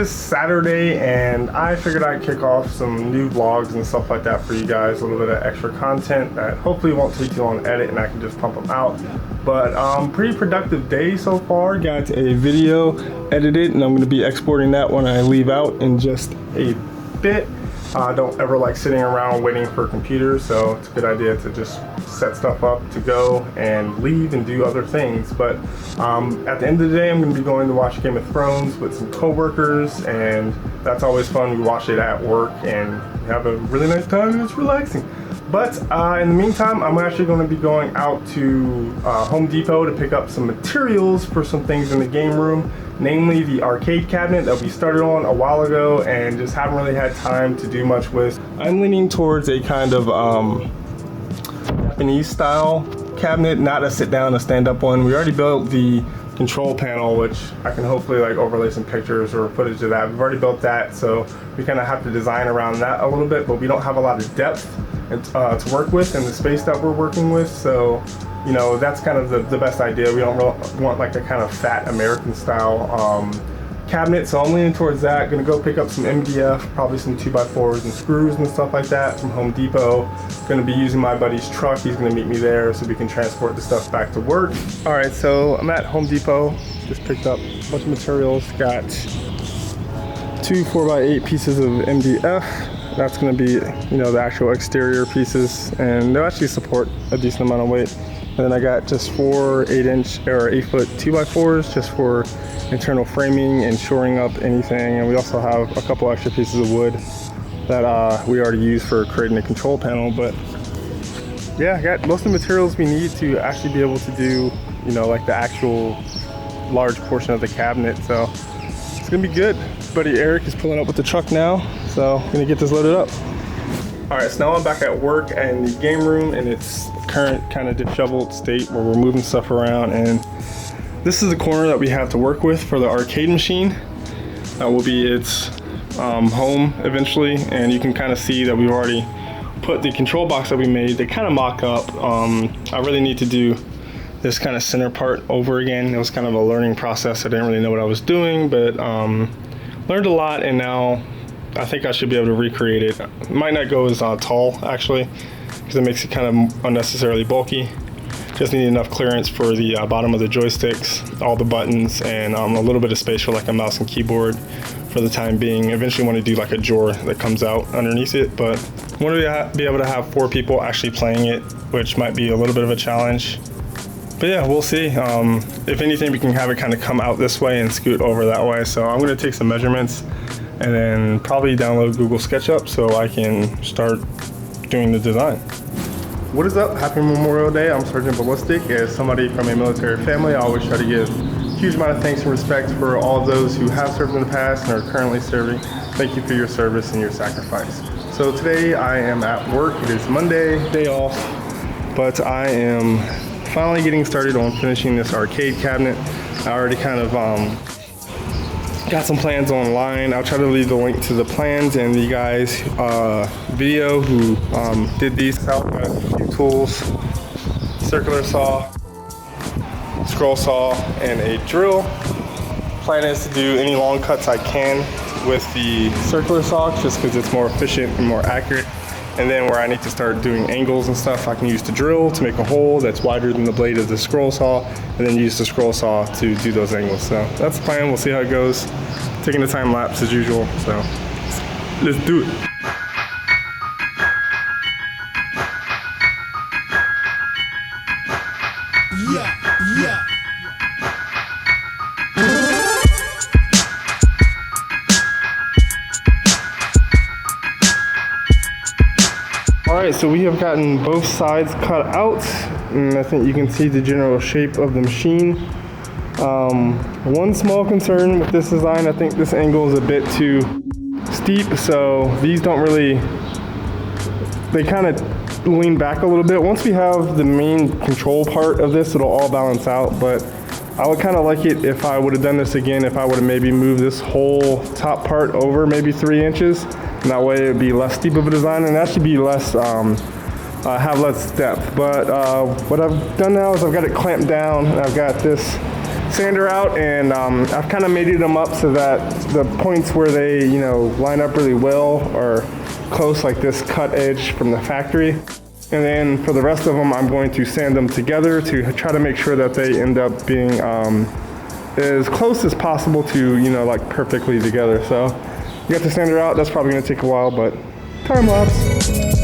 is Saturday, and I figured I'd kick off some new vlogs and stuff like that for you guys. A little bit of extra content that hopefully won't take too long to edit, and I can just pump them out. But pretty productive day so far. Got a video edited, and I'm going to be exporting that when I leave out in just a bit. I don't ever like sitting around waiting for computers, so it's a good idea to just set stuff up to go and leave and do other things. But at the end of the day, I'm going to be going to watch Game of Thrones with some coworkers, and that's always fun. We watch it at work and have a really nice time, and it's relaxing. But in the meantime, I'm actually going to be going out to Home Depot to pick up some materials for some things in the game room, namely the arcade cabinet that we started on a while ago and just haven't really had time to do much with. I'm leaning towards a kind of Japanese style cabinet, not a sit down, a stand up one. We already built the control panel, which I can hopefully like overlay some pictures or footage of that. We've already built that, so we kind of have to design around that a little bit, but we don't have a lot of depth to work with in the space that we're working with. So, you know, that's kind of the best idea. We don't really want like a kind of fat American style cabinet, so I'm leaning towards that. Gonna go pick up some MDF, probably some 2x4s and screws and stuff like that from Home Depot. Gonna be using my buddy's truck. He's gonna meet me there so we can transport the stuff back to work. All right, so I'm at Home Depot. Just picked up a bunch of materials. Got 2 4x8 pieces of MDF. That's gonna be, you know, the actual exterior pieces, and they'll actually support a decent amount of weight. And then I got just 4 8-inch or 8-foot 2x4s just for internal framing and shoring up anything. And we also have a couple extra pieces of wood that we already used for creating a control panel. But yeah, I got most of the materials we need to actually be able to do, you know, like the actual large portion of the cabinet. So it's gonna be good. Buddy Eric is pulling up with the truck now, so I'm gonna get this loaded up. All right, so now I'm back at work in the game room in its current kind of disheveled state where we're moving stuff around, and this is the corner that we have to work with for the arcade machine. That will be its home eventually, and you can kind of see that we've already put the control box that we made. They kind of mock up. I really need to do this kind of center part over again. It was kind of a learning process. I didn't really know what I was doing, but learned a lot, and now I think I should be able to recreate it. It might not go as tall actually, because it makes it kind of unnecessarily bulky. Just need enough clearance for the bottom of the joysticks, all the buttons, and a little bit of space for like a mouse and keyboard for the time being. Eventually want to do like a drawer that comes out underneath it, but I want to be able to have 4 people actually playing it, which might be a little bit of a challenge. But yeah, we'll see. If anything, we can have it kind of come out this way and scoot over that way. So I'm going to take some measurements and then probably download Google SketchUp so I can start doing the design. What is up? Happy Memorial Day. I'm Sergeant Ballistic. As somebody from a military family, I always try to give a huge amount of thanks and respect for all of those who have served in the past and are currently serving. Thank you for your service and your sacrifice. So today I am at work. It is Monday, day off, but I am finally getting started on finishing this arcade cabinet. I already kind of got some plans online. I'll try to leave the link to the plans and the guys video who did these out. Got a few tools: circular saw, scroll saw, and a drill. Plan is to do any long cuts I can with the circular saw just because it's more efficient and more accurate. And then where I need to start doing angles and stuff, I can use the drill to make a hole that's wider than the blade of the scroll saw, and then use the scroll saw to do those angles. So that's the plan. We'll see how it goes. Taking the time lapse as usual. So let's do it. Yeah. Alright, so we have gotten both sides cut out, and I think you can see the general shape of the machine. One small concern with this design, I think this angle is a bit too steep, so these don't really, they kind of lean back a little bit. Once we have the main control part of this, it'll all balance out, but I would kind of like it if I would have done this again, if I would have maybe moved this whole top part over maybe 3 inches. And that way it would be less steep of a design, and that should be less, have less depth. But what I've done now is I've got it clamped down, and I've got this sander out, and I've kind of made them up so that the points where they, you know, line up really well are close, like this cut edge from the factory. And then for the rest of them, I'm going to sand them together to try to make sure that they end up being as close as possible to, you know, like perfectly together. So you got the sander out. That's probably going to take a while, but time lapse.